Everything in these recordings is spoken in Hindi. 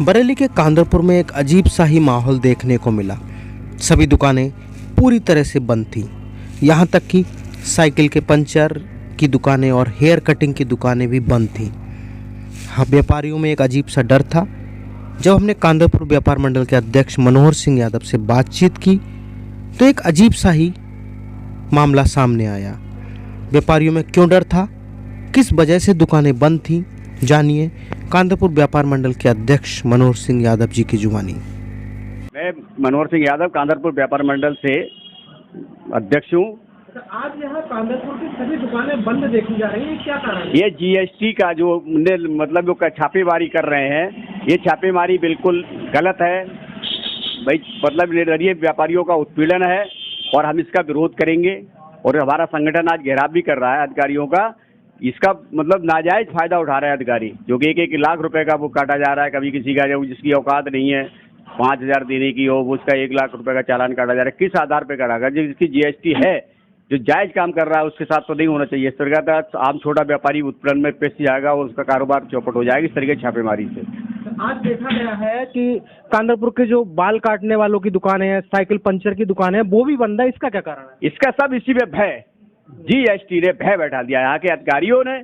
बरेली के कांदरपुर में एक अजीब सा ही माहौल देखने को मिला। सभी दुकानें पूरी तरह से बंद थीं। यहाँ तक कि साइकिल के पंचर की दुकानें और हेयर कटिंग की दुकानें भी बंद थीं। हाँ, व्यापारियों में एक अजीब सा डर था। जब हमने कांदरपुर व्यापार मंडल के अध्यक्ष मनोहर सिंह यादव से बातचीत की तो एक अजीब सा ही मामला सामने आया। व्यापारियों में क्यों डर था, किस वजह से दुकानें बंद थीं, जानिए कांदरपुर व्यापार मंडल के अध्यक्ष मनोहर सिंह यादव जी की जुबानी। मैं मनोहर सिंह यादव कांदरपुर व्यापार मंडल से अध्यक्ष हूँ। आज यहाँ कांदरपुर की सभी दुकानें बंद देखी जा रही हैं, क्या कारण है? ये जीएसटी का जो मतलब जो छापेमारी कर रहे हैं, ये छापेमारी बिल्कुल गलत है भाई। मतलब निर्दलीय व्यापारियों का उत्पीड़न है और हम इसका विरोध करेंगे। और हमारा संगठन आज घेराव भी कर रहा है अधिकारियों का। इसका मतलब नाजायज फायदा उठा रहे हैं अधिकारी, जो कि 1-1 लाख रुपए का वो काटा जा रहा है। कभी किसी का जिसकी औकात नहीं है 5,000 देने की हो, वो उसका 1 लाख रुपए का चालान काटा जा रहा है। किस आधार पर काटा गया? जिसकी जीएसटी है, जो जायज काम कर रहा है, उसके साथ तो नहीं होना चाहिए। इस तरह का आम छोटा व्यापारी उत्पीड़न में पेश जाएगा और उसका कारोबार चौपट हो जाएगा इस तरीके की छापेमारी से। आज देखा गया है कि कांदरपुर के जो बाल काटने वालों की दुकानें हैं, साइकिल पंचर की दुकानें हैं, वो भी बंद है। इसका क्या कारण है? इसका सब इसी में भय, जीएसटी ने भय बैठा दिया। यहाँ के अधिकारियों ने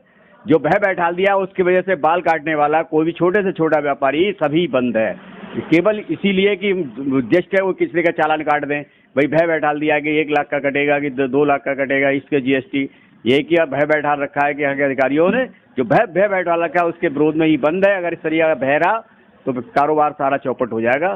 जो भय बैठा दिया, उसकी वजह से बाल काटने वाला कोई भी छोटे से छोटा व्यापारी सभी बंद है। केवल इसीलिए कि उद्देश्य है वो किसी का चालान काट दें। भाई भय बैठा दिया कि 1 लाख का कटेगा कि 2 लाख का कटेगा इसके जीएसटी। ये किया भय बैठा रखा है कि यहाँ के अधिकारियों ने जो भय बैठा रखा है, उसके विरोध में ही बंद है। अगर इस तरीके का भय रहा तो कारोबार सारा चौपट हो जाएगा।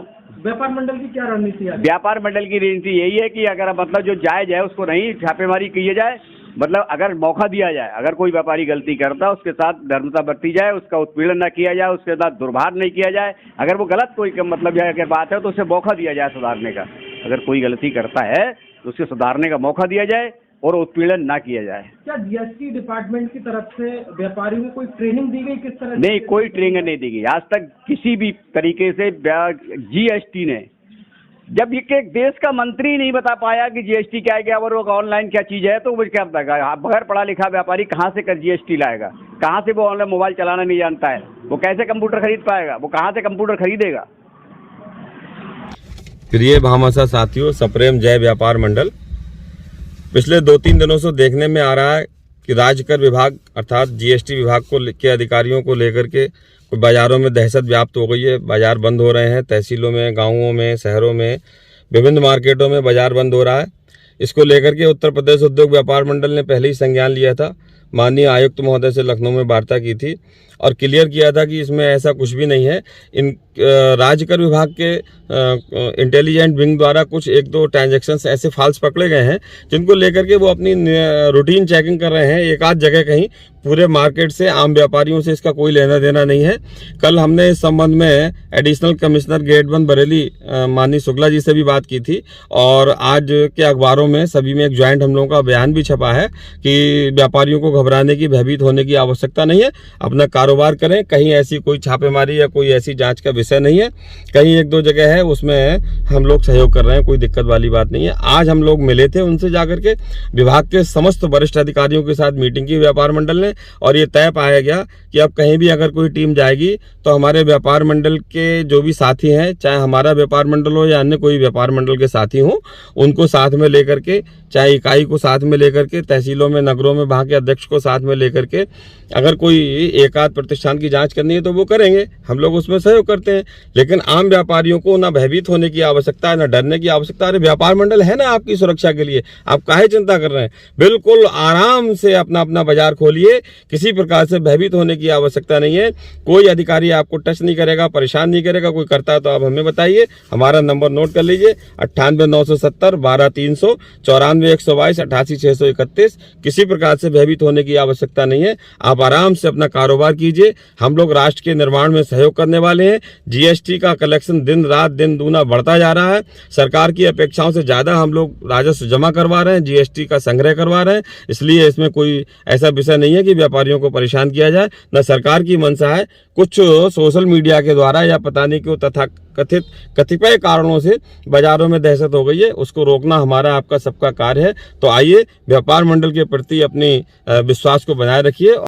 व्यापार मंडल की क्या रणनीति है? व्यापार मंडल की रणनीति यही है कि अगर मतलब जो जायज है उसको नहीं छापेमारी की जाए। मतलब अगर मौका दिया जाए, अगर कोई व्यापारी गलती करता है उसके साथ धर्मता बरती जाए, उसका उत्पीड़न न किया जाए, उसके साथ दुर्भार नहीं किया जाए। अगर वो गलत कोई मतलब अगर बात है तो उसे मौका दिया जाए सुधारने का। अगर कोई गलती करता है तो उसे सुधारने का मौका दिया जाए और उत्पीड़न ना किया जाए। क्या जीएसटी डिपार्टमेंट की तरफ से व्यापारियों को कोई ट्रेनिंग दी गई? किस तरह? नहीं, कोई ट्रेनिंग नहीं दी गई आज तक किसी भी तरीके से। जीएसटी ने जब ये देश का मंत्री नहीं बता पाया कि जीएसटी क्या है, क्या और ऑनलाइन क्या चीज़ है, तो वो क्या बताएगा? बगैर पढ़ा लिखा व्यापारी कहाँ से कर जीएसटी लाएगा? कहाँ से वो ऑनलाइन मोबाइल चलाना नहीं जानता है? वो कैसे कंप्यूटर खरीद पाएगा? वो कहाँ से कंप्यूटर खरीदेगा? प्रिय भामाशाह साथियों, सप्रेम जय व्यापार मंडल। पिछले 2-3 दिनों से देखने में आ रहा है कि राज्यकर विभाग अर्थात जीएसटी विभाग के अधिकारियों को लेकर के बाजारों में दहशत व्याप्त हो गई है। बाजार बंद हो रहे हैं, तहसीलों में, गांवों में, शहरों में, विभिन्न मार्केटों में बाजार बंद हो रहा है। इसको लेकर के उत्तर प्रदेश उद्योग व्यापार मंडल ने पहले ही संज्ञान लिया था। माननीय आयुक्त महोदय से लखनऊ में वार्ता की थी और क्लियर किया था कि इसमें ऐसा कुछ भी नहीं है। इन राज्यकर विभाग के इंटेलिजेंट विंग द्वारा कुछ 1-2 ट्रांजैक्शंस ऐसे फाल्स पकड़े गए हैं जिनको लेकर के वो अपनी रूटीन चेकिंग कर रहे हैं। एक आध जगह कहीं, पूरे मार्केट से, आम व्यापारियों से इसका कोई लेना देना नहीं है। कल हमने इस संबंध में एडिशनल कमिश्नर गेट 1 बरेली माननीय शुक्ला जी से भी बात की थी और आज के अखबारों में सभी में एक ज्वाइंट हम लोगों का बयान भी छपा है कि व्यापारियों को घबराने की, भयभीत होने की आवश्यकता नहीं है। अपना कारोबार करें। कहीं ऐसी कोई छापेमारी या कोई ऐसी जांच का विषय नहीं है। कहीं 1-2 जगह है, उसमें हम लोग सहयोग कर रहे हैं, कोई दिक्कत वाली बात नहीं है। आज हम लोग मिले थे उनसे जाकर के, विभाग के समस्त वरिष्ठ अधिकारियों के साथ मीटिंग की व्यापार मंडल ने और ये तय पाया गया कि अब कहीं भी अगर कोई टीम जाएगी तो हमारे व्यापार मंडल के जो भी साथी हैं, चाहे हमारा व्यापार मंडल हो या अन्य कोई व्यापार मंडल के साथी हो, उनको साथ में लेकर के, चाहे इकाई को साथ में लेकर के, तहसीलों में, नगरों में वहाँ के अध्यक्ष को साथ में लेकर के, अगर कोई एक आध प्रतिष्ठान की जांच करनी है तो वो करेंगे। हम लोग उसमें सहयोग करते हैं। लेकिन आम व्यापारियों को ना भयभीत होने की आवश्यकता है, ना डरने की आवश्यकता। अरे व्यापार मंडल है ना आपकी सुरक्षा के लिए, आप काहे चिंता कर रहे हैं? बिल्कुल आराम से अपना अपना बाजार खोलिए, किसी प्रकार से भयभीत होने की आवश्यकता नहीं है। कोई अधिकारी आपको टच नहीं करेगा, परेशान नहीं करेगा। कोई करता है तो आप हमें बताइए। हमारा नंबर नोट कर लीजिए, 98 970 12 300, 94 122 88 631। किसी प्रकार से भयभीत होने की आवश्यकता नहीं है। आप आराम से अपना कारोबार कीजिए। हम लोग राष्ट्र के निर्माण में सहयोग करने वाले हैं। जीएसटी का कलेक्शन दिन रात दिन दूना बढ़ता जा रहा है। सरकार की अपेक्षाओं से ज्यादा हम लोग राजस्व जमा करवा रहे हैं, जीएसटी का संग्रह करवा रहे हैं। इसलिए इसमें कोई ऐसा विषय नहीं है कि व्यापारियों को परेशान किया जाए। न सरकार की मंशा है। कुछ सोशल मीडिया के द्वारा या पता नहीं क्यों तथा कतिपय कारणों से बाजारों में दहशत हो गई है, उसको रोकना हमारा आपका सबका कार्य है। तो आइए व्यापार मंडल के प्रति अपनी विश्वास को बनाए रखिए।